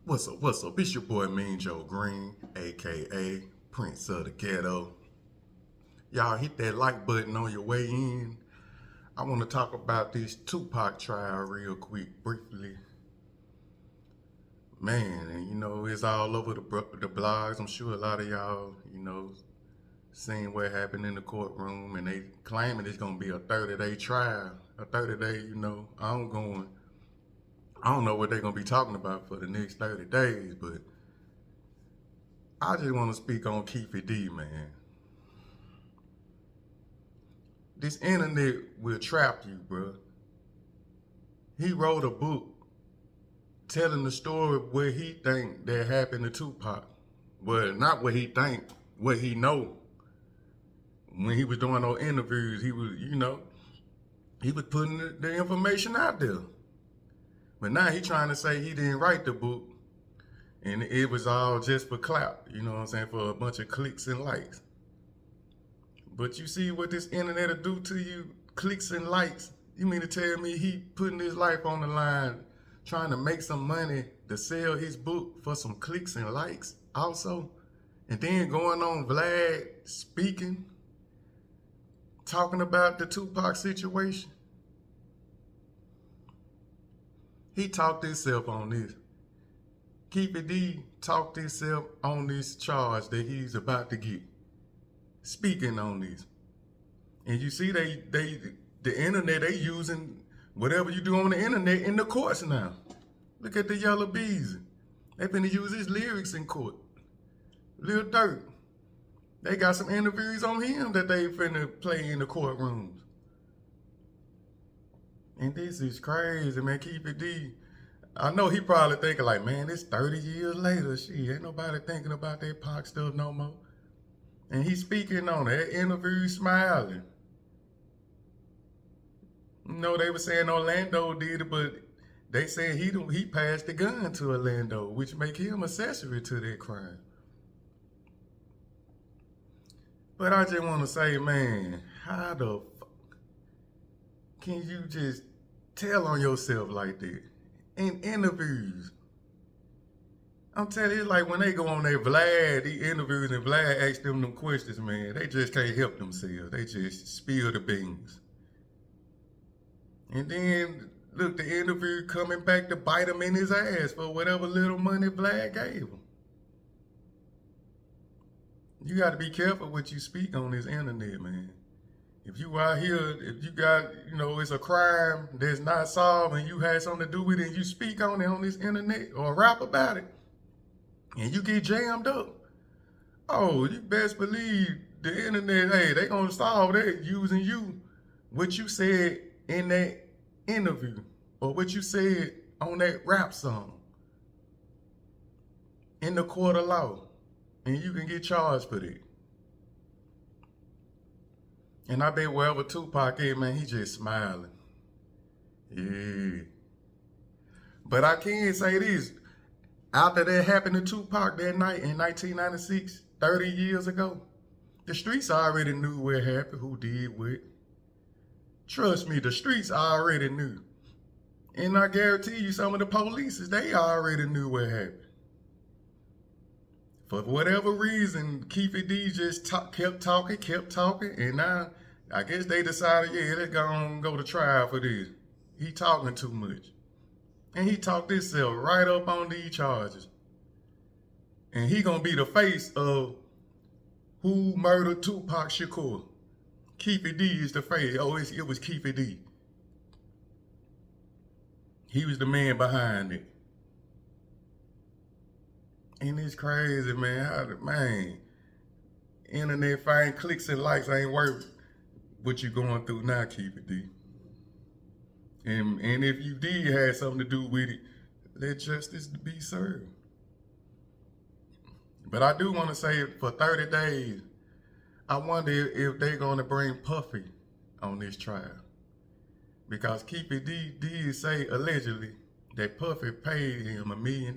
What's up? It's your boy Mean Joe Green, aka Prince of the Ghetto. Y'all hit that like button on your way in. I want to talk about this Tupac trial real quick, briefly. Man, and it's all over the blogs. I'm sure a lot of y'all, seen what happened in the courtroom, and they claiming it's gonna be a 30-day trial, a 30-day, ongoing. I don't know what they're gonna be talking about for the next 30 days, but I just want to speak on Keefe D, man. This internet will trap you, bro. He wrote a book telling the story of what he think that happened to Tupac. Well, not what he think, what he know. When he was doing those interviews, he was putting the information out there. But now he trying to say he didn't write the book and it was all just for clout, you know what I'm saying, for a bunch of clicks and likes. But you see what this internet will do to you, clicks and likes. You mean to tell me he putting his life on the line, trying to make some money to sell his book for some clicks and likes also? And then going on Vlad speaking, talking about the Tupac situation. He talked himself on this. Keefe D talked himself on this charge that he's about to get. Speaking on this. And you see the internet, they using whatever you do on the internet in the courts now. Look at the Yellow Bees. They finna use his lyrics in court. Lil Durk. They got some interviews on him that they finna play in the courtrooms. And this is crazy, man. Keefe D. I know he probably thinking like, man, it's 30 years later. Shit, ain't nobody thinking about that Pac stuff no more. And he's speaking on that interview smiling. They were saying Orlando did it, but they saying he passed the gun to Orlando, which make him accessory to that crime. But I just want to say, man, how the fuck can you just tell on yourself like that in interviews? I'm telling you, like when they go on their Vlad, the interviews, and Vlad asks them questions, man, they just can't help themselves. They just spill the beans. And then, look, the interview coming back to bite him in his ass for whatever little money Vlad gave him. You got to be careful what you speak on this internet, man. If you out here, if you got, it's a crime that's not solved and you had something to do with it and you speak on it on this internet or rap about it and you get jammed up, oh, you best believe the internet, hey, they gonna solve that using you, what you said in that interview or what you said on that rap song in the court of law, and you can get charged for that. And I bet wherever Tupac is, man, he just smiling. Yeah. But I can say this. After that happened to Tupac that night in 1996, 30 years ago, the streets already knew what happened, who did what. Trust me, the streets already knew. And I guarantee you some of the police, they already knew what happened. For whatever reason, Keefe D just kept talking, and now I guess they decided, yeah, they're gonna go to trial for this. He talking too much. And he talked himself right up on these charges. And he gonna be the face of who murdered Tupac Shakur. Keefe D is the face. Oh, it was Keefe D. He was the man behind it. And it's crazy, man. Internet fine clicks and likes ain't worth what you going through now, Keefe D. And if you did have something to do with it, let justice be served. But I do want to say for 30 days, I wonder if they're going to bring Puffy on this trial. Because Keefe D did say allegedly that Puffy paid him $1 million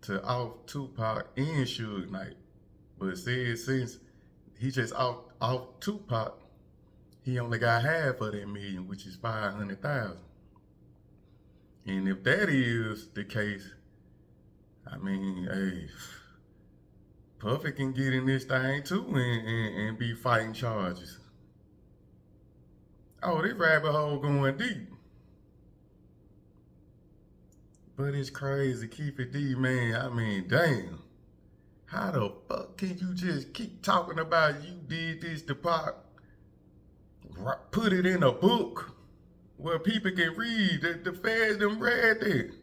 to off Tupac and Suge Knight. But said since he just off Tupac, he only got half of that million, which is $500,000. And if that is the case, I mean, hey, Puffy can get in this thing too and be fighting charges. Oh, this rabbit hole going deep. But it's crazy, Keefe D, man. I mean, damn. How the fuck can you just keep talking about you did this to Pac, put it in a book where people can read, the feds them read it.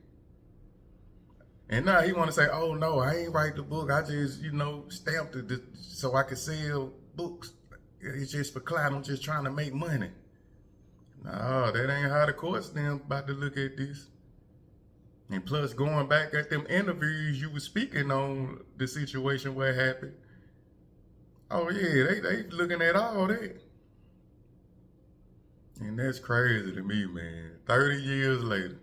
And now he want to say, oh no, I ain't write the book. I just, stamped it so I could sell books. It's just for clout. I'm just trying to make money. No, that ain't how the court's them about to look at this. And plus, going back at them interviews, you was speaking on the situation where it happened. Oh yeah, they looking at all that. And that's crazy to me, man. 30 years later.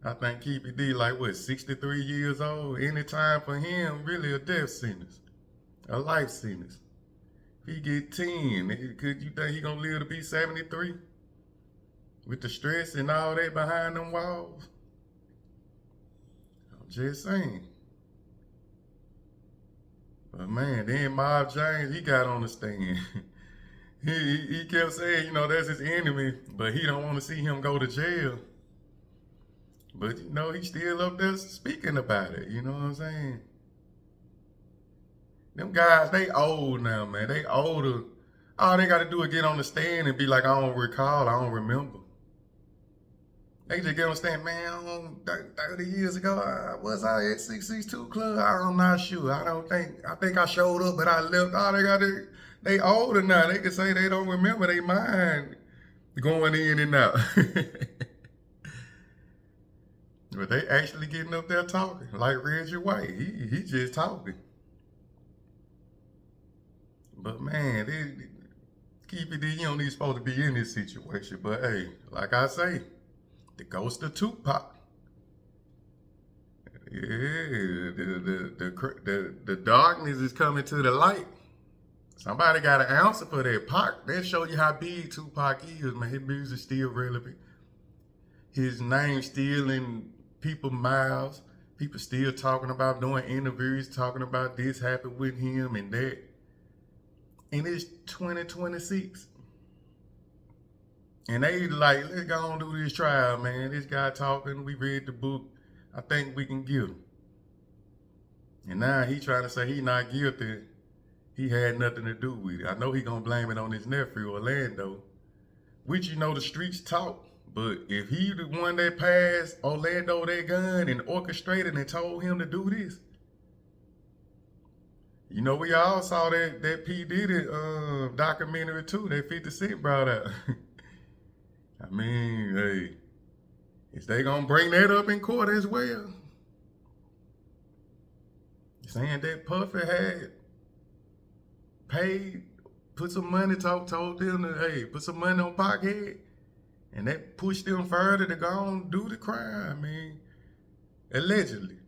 I think Keefe D like, 63 years old? Any time for him, really a death sentence. A life sentence. If he get 10, could you think he gonna live to be 73? With the stress and all that behind them walls? I'm just saying. But man, then Mob James, he got on the stand. he kept saying, that's his enemy, but he don't want to see him go to jail. But he's still up there speaking about it, you know what I'm saying? Them guys, they old now, man. They older. All they gotta do is get on the stand and be like, I don't recall, I don't remember. They just get on the stand, man, 30 years ago, was I at 662 Club? I'm not sure. I think I showed up, but I left. All they older now. They can say they don't remember. They mind going in and out. But they actually getting up there talking, like Reggie White. He just talking. But man, Keefe D, you don't need supposed to be in this situation. But hey, like I say, the ghost of Tupac. Yeah, the darkness is coming to the light. Somebody got an answer for that. Pac, that show you how big Tupac is, man. His music still relevant. His name still in people's mouths. People still talking about doing interviews, talking about this happened with him and that. And it's 2026. And they like, let's go on do this trial, man. This guy talking, we read the book. I think we can get him. And now he trying to say he not guilty. He had nothing to do with it. I know he gonna blame it on his nephew, Orlando. Which the streets talk. But if he the one that passed Orlando that gun and orchestrated and told him to do this, we all saw that P. Diddy documentary too, that 50 Cent brought out. I mean, hey, is they gonna bring that up in court as well? Saying that Puffy had paid, put some money, told them to, hey, put some money on Pac head. And that pushed them further to go on do the crime, I mean, allegedly.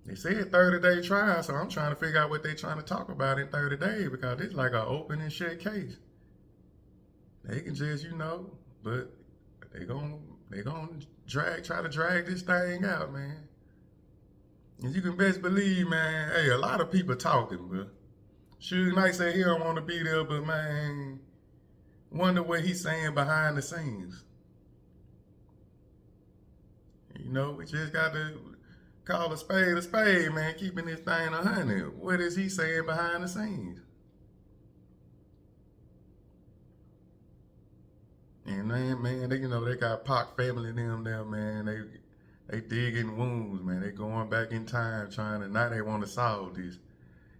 They said 30-day trial, so I'm trying to figure out what they trying to talk about in 30 days because it's like an open and shut case. They can just, but they gonna try to drag this thing out, man. And you can best believe, man, hey, a lot of people talking, bro. Suge Knight said he don't want to be there, but man, wonder what he's saying behind the scenes. We just got to call a spade, man, keeping this thing 100. What is he saying behind the scenes? And man, they got Pac family in them there, man. They digging wounds, man. They going back in time now they want to solve this.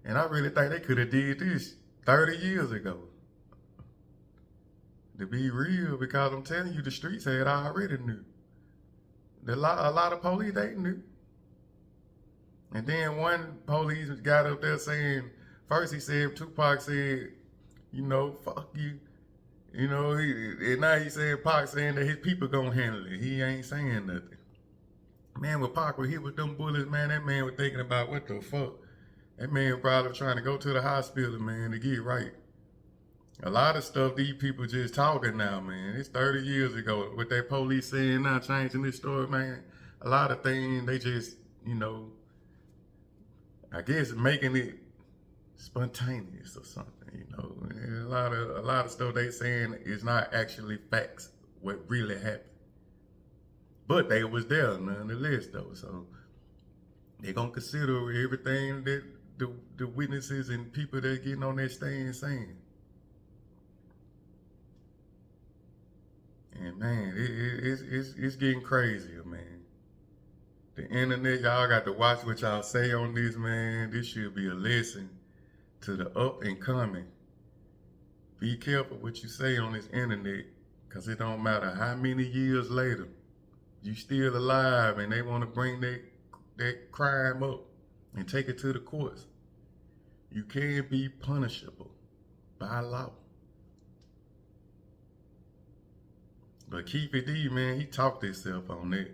And I really think they could have did this 30 years ago. To be real, because I'm telling you, the streets had already knew. A lot of police, they knew. And then one police got up there saying, first he said, Tupac said, fuck you. And now he said, Pac saying that his people gonna handle it. He ain't saying nothing. Man, when Pac was hit with them bullets, man, that man was thinking about what the fuck. That man probably trying to go to the hospital, man, to get right. A lot of stuff these people just talking now, man. It's 30 years ago. What that police saying now, changing this story, man. A lot of things, they just, I guess making it spontaneous or something, And a lot of stuff they saying is not actually facts, what really happened. But they was there nonetheless, though. So they gonna consider everything that the witnesses and people that getting on that stand saying. And man, it's getting crazier, man. The internet, y'all got to watch what y'all say on this, man. This should be a lesson to the up and coming. Be careful what you say on this internet, because it don't matter how many years later you still alive and they want to bring that crime up and take it to the courts. You can be punishable by law. But Keefe D, man, he talked himself on that.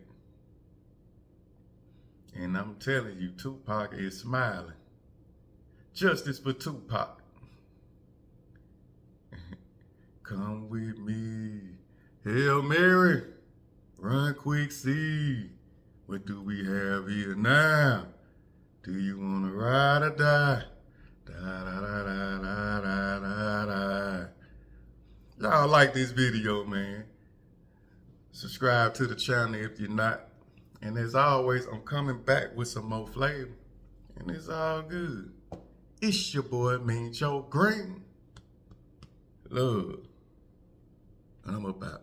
And I'm telling you, Tupac is smiling. Justice for Tupac. Come with me. Hail Mary. Run quick, see. What do we have here now? Do you want to ride or die? Da da da da da da da da. Y'all like this video, man. Subscribe to the channel if you're not. And as always, I'm coming back with some more flavor. And it's all good. It's your boy, Mean Joe Green. Love. And I'm about.